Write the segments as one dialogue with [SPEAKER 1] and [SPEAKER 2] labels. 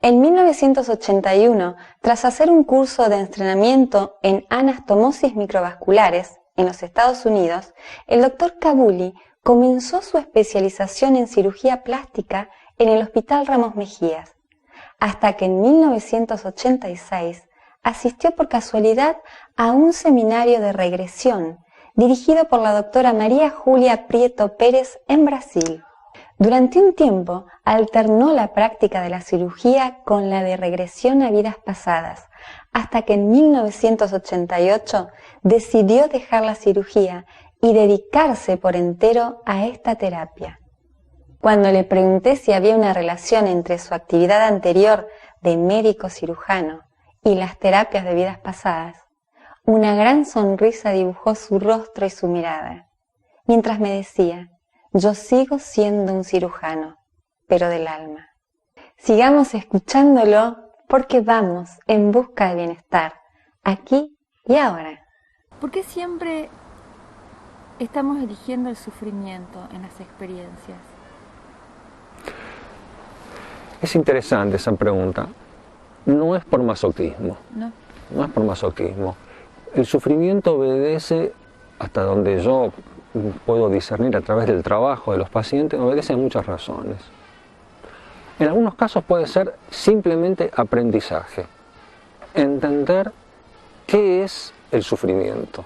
[SPEAKER 1] En 1981, tras hacer un curso de entrenamiento en anastomosis microvasculares en los Estados Unidos, el Dr. Kabuli comenzó su especialización en cirugía plástica en el Hospital Ramos Mejías, hasta que en 1986 asistió por casualidad a un seminario de regresión dirigido por la doctora María Julia Prieto Pérez en Brasil. Durante un tiempo alternó la práctica de la cirugía con la de regresión a vidas pasadas, hasta que en 1988 decidió dejar la cirugía y dedicarse por entero a esta terapia. Cuando le pregunté si había una relación entre su actividad anterior de médico cirujano y las terapias de vidas pasadas, una gran sonrisa dibujó su rostro y su mirada, mientras me decía: yo sigo siendo un cirujano, pero del alma. Sigamos escuchándolo porque vamos en busca de bienestar, aquí y ahora.
[SPEAKER 2] ¿Por qué siempre estamos eligiendo el sufrimiento en las experiencias?
[SPEAKER 3] Es interesante esa pregunta. No es por masoquismo. No es por masoquismo. El sufrimiento obedece, hasta donde yo puedo discernir a través del trabajo de los pacientes, obedece a muchas razones. En algunos casos puede ser simplemente aprendizaje. Entender qué es el sufrimiento.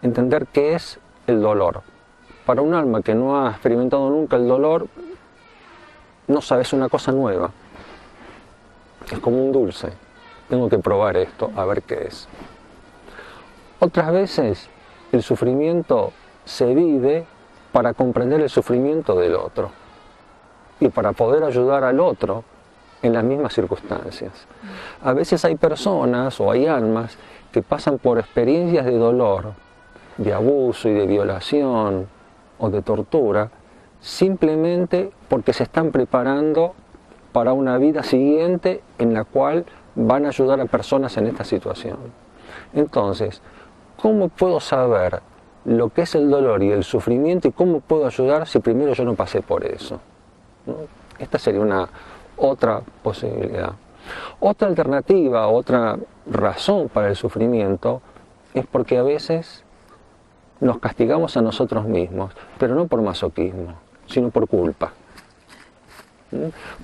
[SPEAKER 3] Entender qué es el dolor. Para un alma que no ha experimentado nunca el dolor, no sabe, es una cosa nueva. Es como un dulce. Tengo que probar esto, a ver qué es. Otras veces el sufrimiento se vive para comprender el sufrimiento del otro y para poder ayudar al otro en las mismas circunstancias. A veces hay personas o hay almas que pasan por experiencias de dolor, de abuso y de violación o de tortura, simplemente porque se están preparando para una vida siguiente en la cual van a ayudar a personas en esta situación. Entonces, ¿cómo puedo saber lo que es el dolor y el sufrimiento y cómo puedo ayudar si primero yo no pasé por eso? ¿No? Esta sería una otra posibilidad. Otra alternativa, otra razón para el sufrimiento es porque a veces nos castigamos a nosotros mismos, pero no por masoquismo, sino por culpa.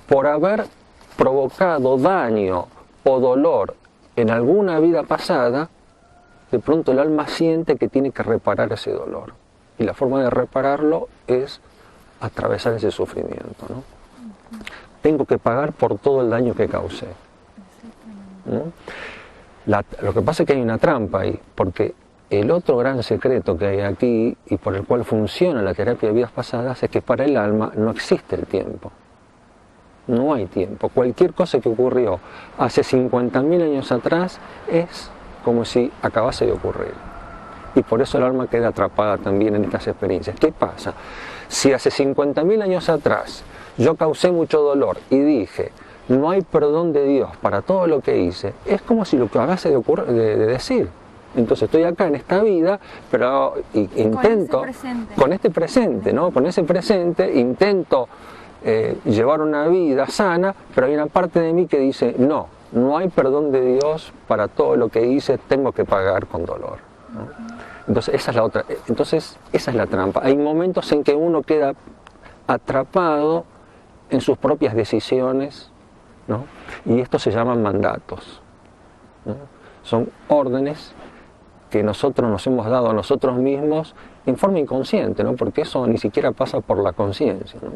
[SPEAKER 3] Por haber provocado daño o dolor en alguna vida pasada, de pronto el alma siente que tiene que reparar ese dolor. Y la forma de repararlo es atravesar ese sufrimiento, ¿no? Tengo que pagar por todo el daño que causé. Lo que pasa es que hay una trampa ahí, porque el otro gran secreto que hay aquí y por el cual funciona la terapia de vidas pasadas es que para el alma no existe el tiempo. No hay tiempo. Cualquier cosa que ocurrió hace 50.000 años atrás es como si acabase de ocurrir. Y por eso el alma queda atrapada también en estas experiencias. ¿Qué pasa? Si hace 50.000 años atrás yo causé mucho dolor y dije, no hay perdón de Dios para todo lo que hice, es como si lo acabase de decir. Entonces estoy acá en esta vida, pero intento, con este presente, ¿no? Con ese presente intento llevar una vida sana, pero hay una parte de mí que dice, no hay perdón de Dios para todo lo que hice, tengo que pagar con dolor, ¿no? Entonces esa es la otra, entonces esa es la trampa. Hay momentos en que uno queda atrapado en sus propias decisiones, ¿no? Y estos se llaman mandatos, ¿no? Son órdenes que nosotros nos hemos dado a nosotros mismos en forma inconsciente, ¿no? Porque eso ni siquiera pasa por la conciencia, ¿no?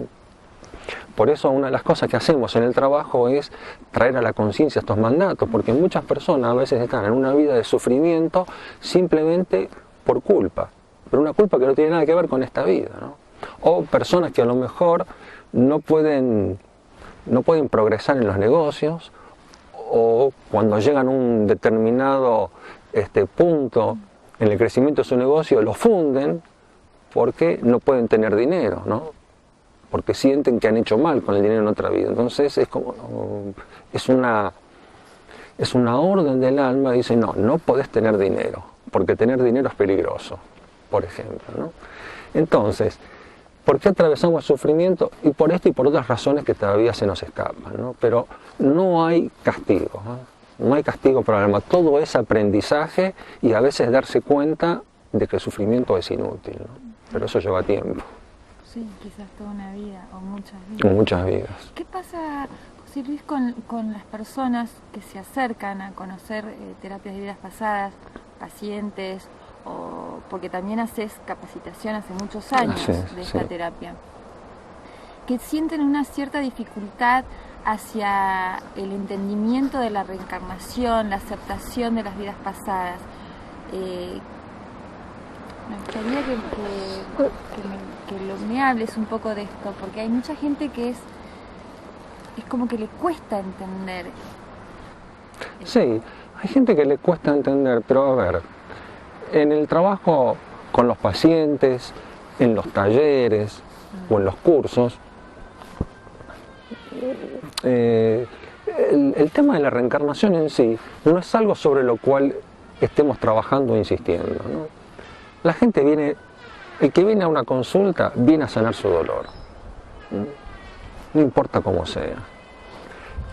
[SPEAKER 3] Por eso una de las cosas que hacemos en el trabajo es traer a la conciencia estos mandatos, porque muchas personas a veces están en una vida de sufrimiento simplemente por culpa, pero una culpa que no tiene nada que ver con esta vida, ¿no? O personas que a lo mejor no pueden progresar en los negocios, o cuando llegan a un determinado punto en el crecimiento de su negocio lo funden porque no pueden tener dinero, ¿no? Porque sienten que han hecho mal con el dinero en otra vida. Entonces es una orden del alma, dice no podés tener dinero, porque tener dinero es peligroso, por ejemplo, ¿no? Entonces, ¿Por qué atravesamos el sufrimiento? Y por esto y por otras razones que todavía se nos escapan, ¿no? Pero no hay castigo, ¿no? No hay castigo para el alma. Todo es aprendizaje y a veces darse cuenta de que el sufrimiento es inútil, ¿no? Pero eso lleva tiempo.
[SPEAKER 2] Sí, quizás toda una vida o muchas vidas.
[SPEAKER 3] Muchas vidas.
[SPEAKER 2] ¿Qué pasa, José Luis, con las personas que se acercan a conocer terapias de vidas pasadas, pacientes, o porque también haces capacitación hace muchos años de esta terapia, que sienten una cierta dificultad hacia el entendimiento de la reencarnación, la aceptación de las vidas pasadas? Me gustaría que me hables un poco de esto, porque hay mucha gente que es como que le cuesta entender.
[SPEAKER 3] Sí, hay gente que le cuesta entender, pero a ver, en el trabajo con los pacientes, en los talleres o en los cursos, el tema de la reencarnación en sí no es algo sobre lo cual estemos trabajando e insistiendo, ¿no? La gente viene, el que viene a una consulta viene a sanar su dolor, no importa cómo sea.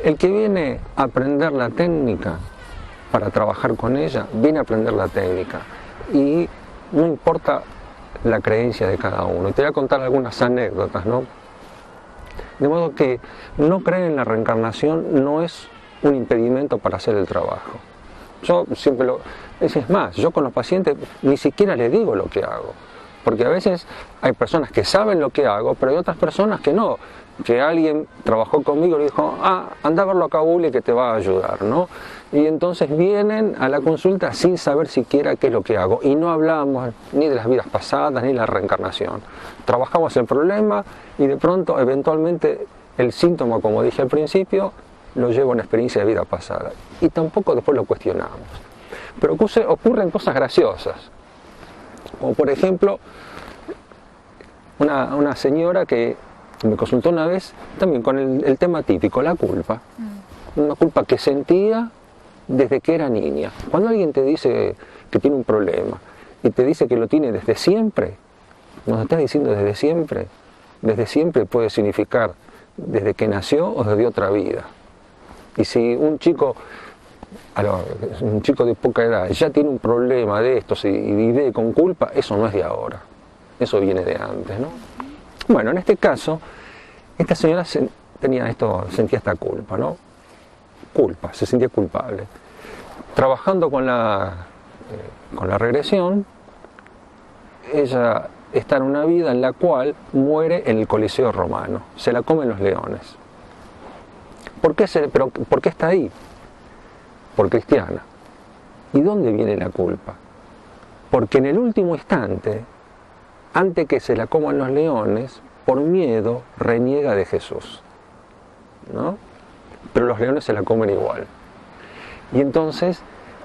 [SPEAKER 3] El que viene a aprender la técnica para trabajar con ella, viene a aprender la técnica y no importa la creencia de cada uno. Y te voy a contar algunas anécdotas, ¿no? De modo que no creer en la reencarnación no es un impedimento para hacer el trabajo. Yo siempre es más, yo con los pacientes ni siquiera les digo lo que hago, porque a veces hay personas que saben lo que hago, pero hay otras personas que no, que alguien trabajó conmigo y le dijo, anda a verlo a Kabuli que te va a ayudar, ¿no? Y entonces vienen a la consulta sin saber siquiera qué es lo que hago, y no hablamos ni de las vidas pasadas ni de la reencarnación. Trabajamos el problema y de pronto, eventualmente, el síntoma, como dije al principio, lo llevo a una experiencia de vida pasada, y tampoco después lo cuestionamos. Pero ocurren cosas graciosas, como por ejemplo, una señora que me consultó una vez también con el tema típico, la culpa. Una culpa que sentía desde que era niña. Cuando alguien te dice que tiene un problema y te dice que lo tiene desde siempre, nos está diciendo desde siempre puede significar desde que nació o desde otra vida. Y si un chico de poca edad ya tiene un problema de estos y vive con culpa, eso no es de ahora, eso viene de antes, ¿no? Bueno, en este caso, esta señora sentía esta culpa, ¿no? Se sentía culpable. Trabajando con la regresión, ella está en una vida en la cual muere en el Coliseo romano, se la comen los leones. ¿Por qué está ahí? Por cristiana. ¿Y dónde viene la culpa? Porque en el último instante, antes que se la coman los leones, por miedo reniega de Jesús, ¿no? Pero los leones se la comen igual. Y entonces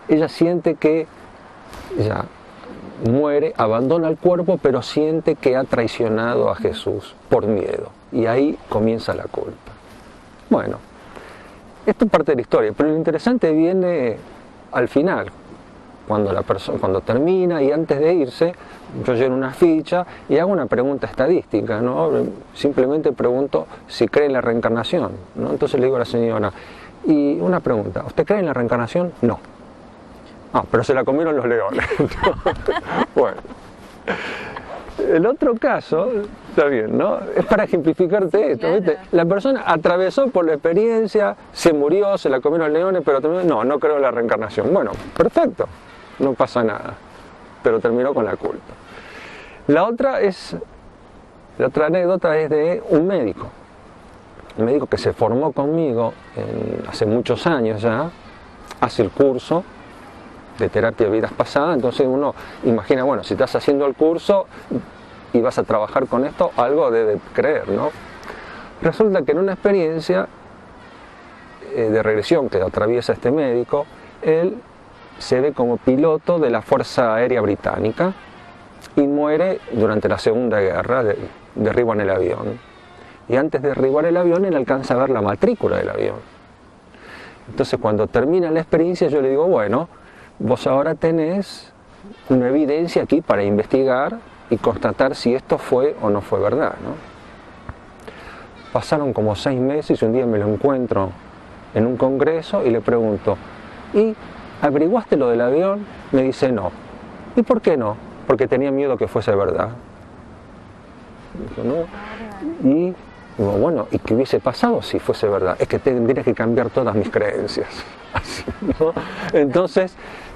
[SPEAKER 3] ella siente que ella muere, abandona el cuerpo, pero siente que ha traicionado a Jesús por miedo. Y ahí comienza la culpa. Bueno, esto es parte de la historia, pero lo interesante viene al final, cuando termina y antes de irse, yo lleno una ficha y hago una pregunta estadística, ¿no? Simplemente pregunto si cree en la reencarnación, ¿no? Entonces le digo a la señora, y una pregunta, ¿usted cree en la reencarnación? No. Pero se la comieron los leones. Bueno. El otro caso, está bien, ¿no? Es para ejemplificarte esto, claro. ¿Viste? La persona atravesó por la experiencia, se murió, se la comieron los leones, pero terminó, no creo en la reencarnación. Bueno, perfecto, no pasa nada, pero terminó con la culpa. La otra anécdota es de un médico que se formó conmigo hace muchos años ya, hace el curso de terapia de vidas pasadas, entonces uno imagina, bueno, si estás haciendo el curso y vas a trabajar con esto, algo debe creer, ¿no? Resulta que en una experiencia de regresión que atraviesa este médico, él se ve como piloto de la Fuerza Aérea Británica y muere durante la Segunda Guerra, derriban el avión. Y antes de derribar el avión, él alcanza a ver la matrícula del avión. Entonces, cuando termina la experiencia, yo le digo, bueno, vos ahora tenés una evidencia aquí para investigar y constatar si esto fue o no fue verdad, ¿no? Pasaron como 6 meses y un día me lo encuentro en un congreso y le pregunto, ¿y averiguaste lo del avión? Me dice, no. ¿Y por qué no? Porque tenía miedo que fuese verdad. Dijo, ¿no? Y digo, bueno, ¿y qué hubiese pasado si fuese verdad? Es que tendría que cambiar todas mis creencias. Así, ¿no? Entonces,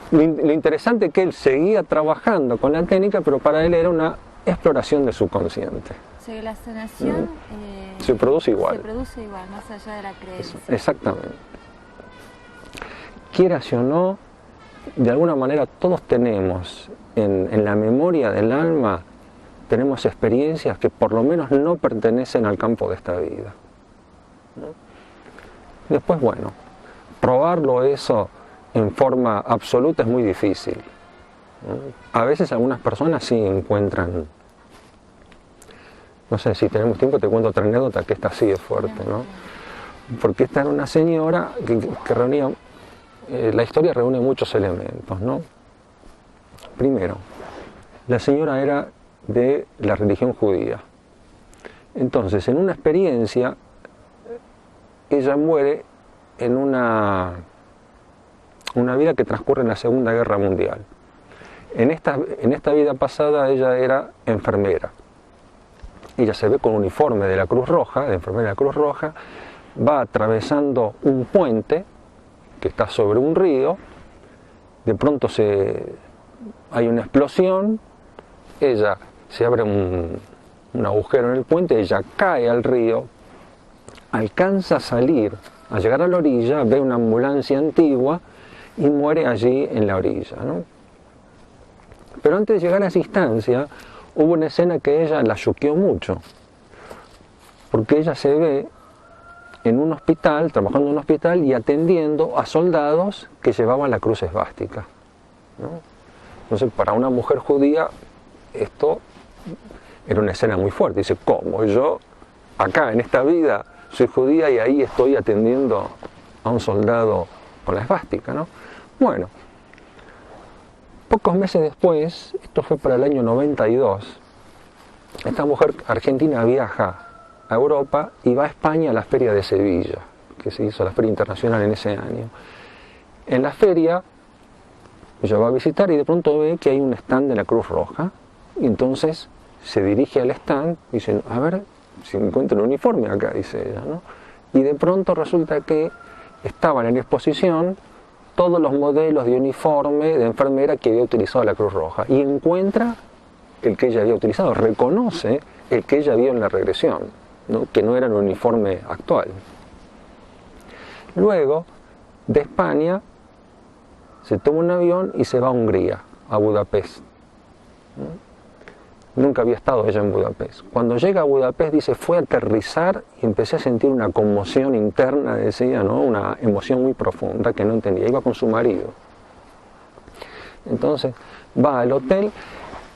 [SPEAKER 3] lo interesante es que él seguía trabajando con la técnica, pero para él era una exploración de su consciente.
[SPEAKER 2] O sea, la sanación
[SPEAKER 3] se produce igual.
[SPEAKER 2] Se produce igual, más allá de la creencia.
[SPEAKER 3] Exactamente. Quieras o no, de alguna manera todos tenemos en la memoria del alma, tenemos experiencias que por lo menos no pertenecen al campo de esta vida, ¿no? Después, bueno, probarlo eso en forma absoluta es muy difícil, ¿no? A veces algunas personas sí encuentran, no sé, si tenemos tiempo te cuento otra anécdota que esta sí es fuerte, ¿no? Porque esta era una señora que reunía, la historia reúne muchos elementos, ¿no? Primero, la señora era de la religión judía. Entonces, en una experiencia, ella muere en una vida que transcurre en la Segunda Guerra Mundial. En esta vida pasada ella era enfermera. Ella se ve con un uniforme de la Cruz Roja, de enfermera de la Cruz Roja, va atravesando un puente que está sobre un río, de pronto hay una explosión, ella se abre un agujero en el puente, ella cae al río, alcanza a salir, a llegar a la orilla, ve una ambulancia antigua y muere allí en la orilla, ¿no? Pero antes de llegar a esa instancia, hubo una escena que ella la choqueó mucho, porque ella se ve en un hospital, trabajando en un hospital y atendiendo a soldados que llevaban la cruz esvástica, ¿no? Entonces, para una mujer judía, esto era una escena muy fuerte. Dice, ¿cómo? Yo, acá, en esta vida, soy judía y ahí estoy atendiendo a un soldado con la esvástica, ¿no? Bueno, pocos meses después, esto fue para el año 92, esta mujer argentina viaja a Europa y va a España a la feria de Sevilla, que se hizo la feria internacional en ese año. En la feria, ella va a visitar y de pronto ve que hay un stand de la Cruz Roja, y entonces se dirige al stand y dice, a ver si encuentro el uniforme acá, dice ella, ¿no? Y de pronto resulta que estaban en exposición todos los modelos de uniforme de enfermera que había utilizado la Cruz Roja, y encuentra el que ella había utilizado, reconoce el que ella vio en la regresión, ¿no? Que no era el uniforme actual. Luego, de España, se toma un avión y se va a Hungría, a Budapest, ¿no? Nunca había estado ella en Budapest. Cuando llega a Budapest, dice, fue a aterrizar y empecé a sentir una conmoción interna, decía, ¿no? Una emoción muy profunda que no entendía. Iba con su marido. Entonces, va al hotel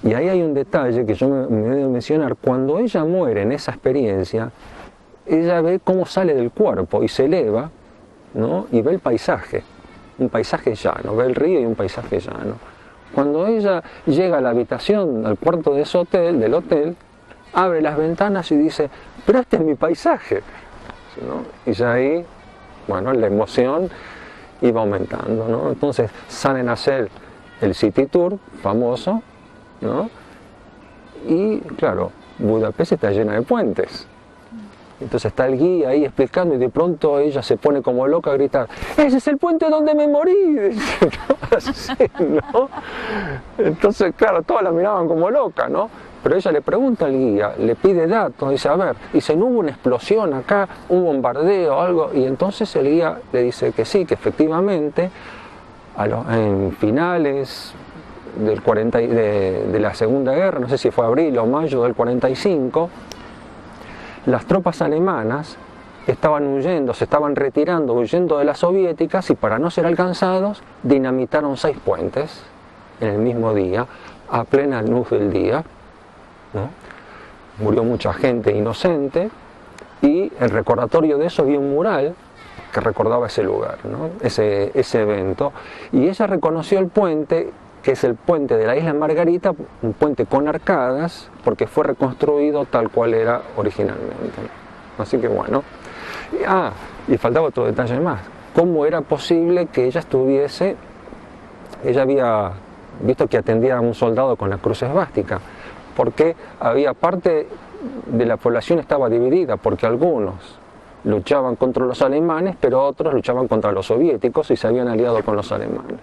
[SPEAKER 3] y ahí hay un detalle que yo me debo mencionar. Cuando ella muere en esa experiencia, ella ve cómo sale del cuerpo y se eleva, ¿no? Y ve el paisaje, un paisaje llano, ve el río y un paisaje llano. Cuando ella llega a la habitación, al cuarto de ese hotel, del hotel, abre las ventanas y dice, pero este es mi paisaje, ¿no? Y ya ahí, bueno, la emoción iba aumentando, ¿no? Entonces salen a hacer el City Tour famoso, ¿no? Y claro, Budapest está llena de puentes. Entonces está el guía ahí explicando y de pronto ella se pone como loca a gritar, ¡ese es el puente donde me morí! Así, ¿no? Entonces, claro, todas la miraban como loca, ¿no? Pero ella le pregunta al guía, le pide datos, dice, a ver, dice, ¿no hubo una explosión acá, un bombardeo, algo? Y entonces el guía le dice que sí, que efectivamente, en finales de la Segunda Guerra, no sé si fue abril o mayo del 45, las tropas alemanas estaban huyendo, se estaban retirando, huyendo de las soviéticas, y para no ser alcanzados, dinamitaron 6 puentes en el mismo día, a plena luz del día, ¿no? Murió mucha gente inocente, y el recordatorio de eso, había un mural que recordaba ese lugar, ¿no? ese evento, y ella reconoció el puente que es el puente de la isla Margarita, un puente con arcadas, porque fue reconstruido tal cual era originalmente. Así que bueno. Y faltaba otro detalle más. ¿Cómo era posible que ella estuviese? Ella había visto que atendía a un soldado con la cruz esvástica, porque había parte de la población estaba dividida, porque algunos luchaban contra los alemanes, pero otros luchaban contra los soviéticos y se habían aliado con los alemanes.